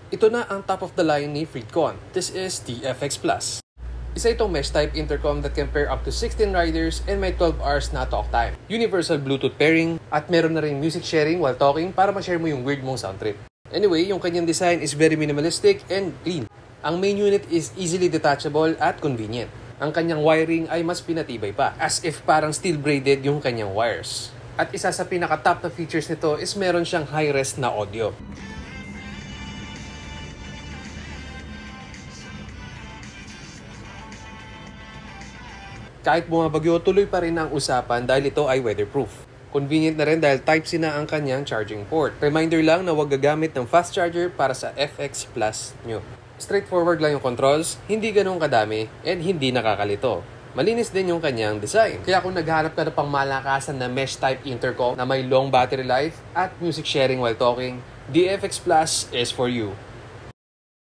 Ito na ang top of the line ni Freecon. This is the FX Plus. Isa itong mesh type intercom that can pair up to 16 riders and may 12 hours na talk time. Universal Bluetooth pairing at meron na rin music sharing while talking para ma-share mo yung weird mong sound trip. Anyway, yung kanyang design is very minimalistic and clean. Ang main unit is easily detachable at convenient. Ang kanyang wiring ay mas pinatibay pa, as if parang steel braided yung kanyang wires. At isa sa pinaka-top na features nito is meron siyang high-res na audio. Kahit bumabagyo, tuloy pa rin ang usapan dahil ito ay weatherproof. Convenient na rin dahil Type-C na ang kanyang charging port. Reminder lang na huwag gagamit ng fast charger para sa FX Plus nyo. Straightforward lang yung controls, hindi ganun kadami, and hindi nakakalito. Malinis din yung kanyang design. Kaya kung naghahanap ka na pang malakasan na mesh type intercom na may long battery life at music sharing while talking, the FX Plus is for you.